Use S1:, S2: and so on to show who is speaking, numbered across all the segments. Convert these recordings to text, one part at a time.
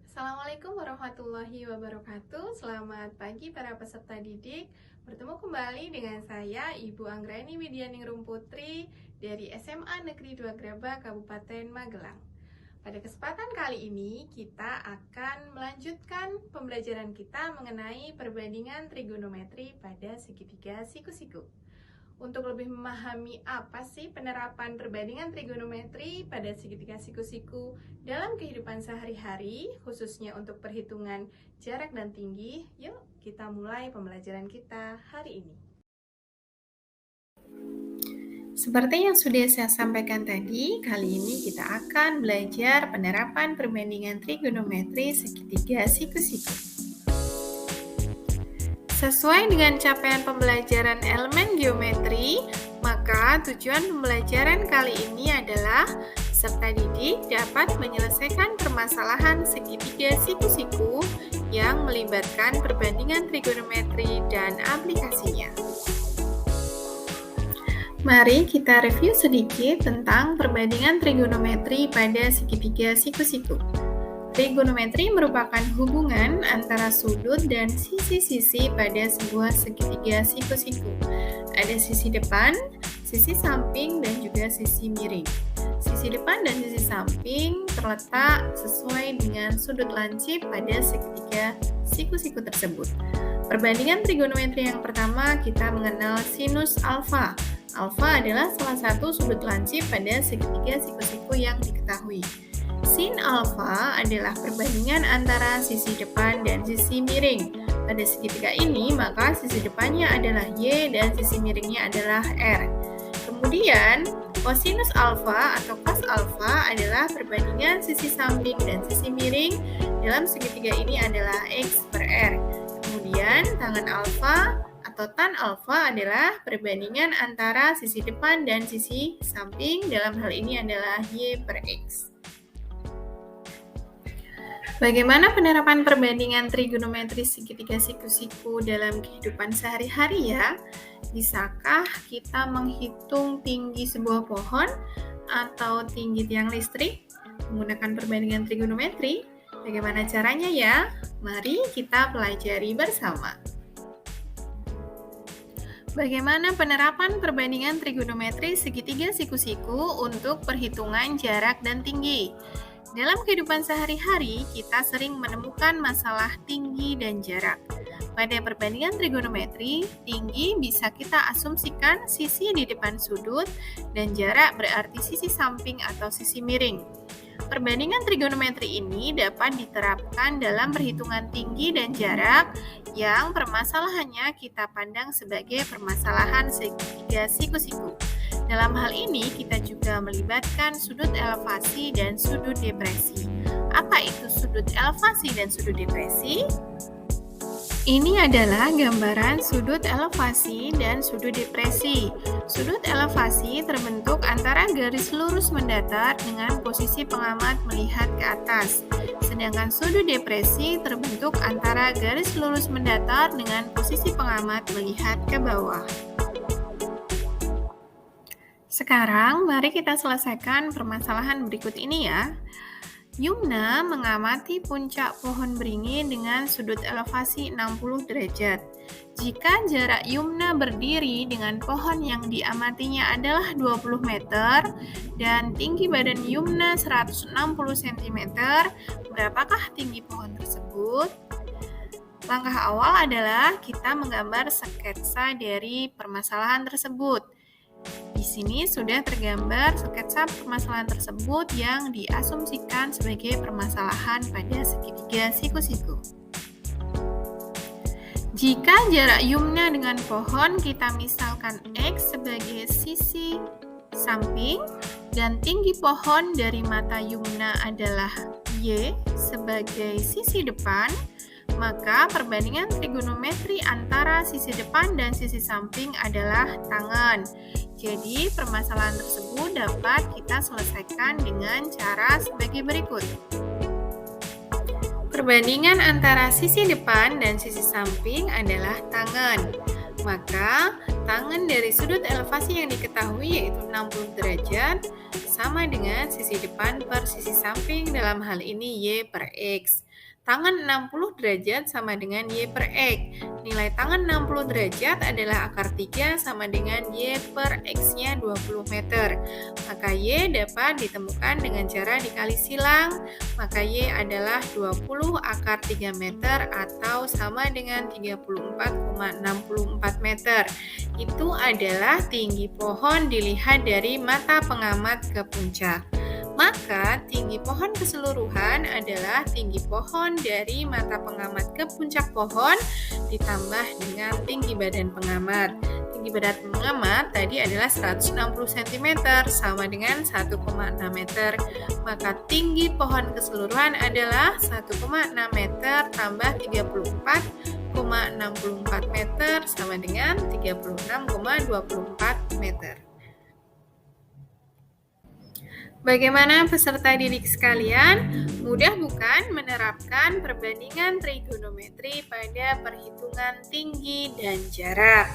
S1: Assalamualaikum warahmatullahi wabarakatuh. Selamat pagi para peserta didik. Bertemu kembali dengan saya Ibu Anggrani Widianingrum Putri dari SMA Negeri 2 Grabak, Kabupaten Magelang. Pada kesempatan kali ini kita akan melanjutkan pembelajaran kita mengenai perbandingan trigonometri pada segitiga siku-siku. Untuk lebih memahami apa sih penerapan perbandingan trigonometri pada segitiga siku-siku dalam kehidupan sehari-hari, khususnya untuk perhitungan jarak dan tinggi, yuk kita mulai pembelajaran kita hari ini. Seperti yang sudah saya sampaikan tadi, kali ini kita akan belajar penerapan perbandingan trigonometri segitiga siku-siku. Sesuai dengan capaian pembelajaran elemen geometri, maka tujuan pembelajaran kali ini adalah peserta didik dapat menyelesaikan permasalahan segitiga siku-siku yang melibatkan perbandingan trigonometri dan aplikasinya. Mari kita review sedikit tentang perbandingan trigonometri pada segitiga siku-siku. Trigonometri merupakan hubungan antara sudut dan sisi-sisi pada sebuah segitiga siku-siku. Ada sisi depan, sisi samping, dan juga sisi miring. Sisi depan dan sisi samping terletak sesuai dengan sudut lancip pada segitiga siku-siku tersebut. Perbandingan trigonometri yang pertama kita mengenal sinus alfa. Alfa adalah salah satu sudut lancip pada segitiga siku-siku yang diketahui. Sin alfa adalah perbandingan antara sisi depan dan sisi miring. Pada segitiga ini, maka sisi depannya adalah Y dan sisi miringnya adalah R. Kemudian, kosinus alfa atau cos alfa adalah perbandingan sisi samping dan sisi miring. Dalam segitiga ini adalah X per R. Kemudian, tangen alfa atau tan alfa adalah perbandingan antara sisi depan dan sisi samping. Dalam hal ini adalah Y per X. Bagaimana penerapan perbandingan trigonometri segitiga siku-siku dalam kehidupan sehari-hari ya? Bisakah kita menghitung tinggi sebuah pohon atau tinggi tiang listrik menggunakan perbandingan trigonometri? Bagaimana caranya ya? Mari kita pelajari bersama. Bagaimana penerapan perbandingan trigonometri segitiga siku-siku untuk perhitungan jarak dan tinggi? Dalam kehidupan sehari-hari, kita sering menemukan masalah tinggi dan jarak. Pada perbandingan trigonometri, tinggi bisa kita asumsikan sisi di depan sudut dan jarak berarti sisi samping atau sisi miring. Perbandingan trigonometri ini dapat diterapkan dalam perhitungan tinggi dan jarak yang permasalahannya kita pandang sebagai permasalahan segitiga siku-siku. Dalam hal ini, kita juga melibatkan sudut elevasi dan sudut depresi. Apa itu sudut elevasi dan sudut depresi? Ini adalah gambaran sudut elevasi dan sudut depresi. Sudut elevasi terbentuk antara garis lurus mendatar dengan posisi pengamat melihat ke atas. Sedangkan sudut depresi terbentuk antara garis lurus mendatar dengan posisi pengamat melihat ke bawah. Sekarang, mari kita selesaikan permasalahan berikut ini ya. Yumna mengamati puncak pohon beringin dengan sudut elevasi 60 derajat. Jika jarak Yumna berdiri dengan pohon yang diamatinya adalah 20 meter dan tinggi badan Yumna 160 cm, berapakah tinggi pohon tersebut? Langkah awal adalah kita menggambar sketsa dari permasalahan tersebut. Di sini sudah tergambar sketsa permasalahan tersebut yang diasumsikan sebagai permasalahan pada segitiga siku-siku. Jika jarak Yumna dengan pohon kita misalkan X sebagai sisi samping dan tinggi pohon dari mata Yumna adalah Y sebagai sisi depan, maka perbandingan trigonometri antara sisi depan dan sisi samping adalah tangen. Jadi, permasalahan tersebut dapat kita selesaikan dengan cara sebagai berikut. Perbandingan antara sisi depan dan sisi samping adalah tangen. Maka tangan dari sudut elevasi yang diketahui yaitu 60 derajat sama dengan sisi depan per sisi samping, dalam hal ini Y per X. Tangan 60 derajat sama dengan Y per X. Nilai tangan 60 derajat adalah akar 3 sama dengan Y per X-nya 20 meter. Maka Y dapat ditemukan dengan cara dikali silang. Maka Y adalah 20 akar 3 meter atau sama dengan 34,64 meter. Itu adalah tinggi pohon dilihat dari mata pengamat ke puncak. Maka tinggi pohon keseluruhan adalah tinggi pohon dari mata pengamat ke puncak pohon ditambah dengan tinggi badan pengamat. Tinggi badan pengamat tadi adalah 160 cm sama dengan 1,6 meter. Maka tinggi pohon keseluruhan adalah 1,6 meter tambah 34,64 meter sama dengan 36,24 meter. Bagaimana peserta didik sekalian? Mudah bukan menerapkan perbandingan trigonometri pada perhitungan tinggi dan jarak?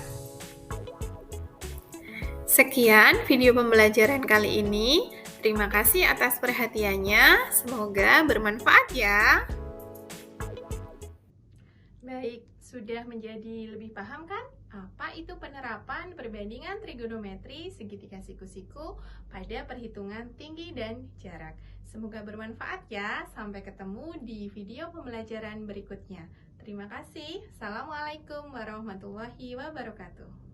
S1: Sekian video pembelajaran kali ini. Terima kasih atas perhatiannya. Semoga bermanfaat ya. Baik, sudah menjadi lebih paham kan? Apa itu penerapan perbandingan trigonometri segitiga siku-siku pada perhitungan tinggi dan jarak? Semoga bermanfaat ya. Sampai ketemu di video pembelajaran berikutnya. Terima kasih. Assalamualaikum warahmatullahi wabarakatuh.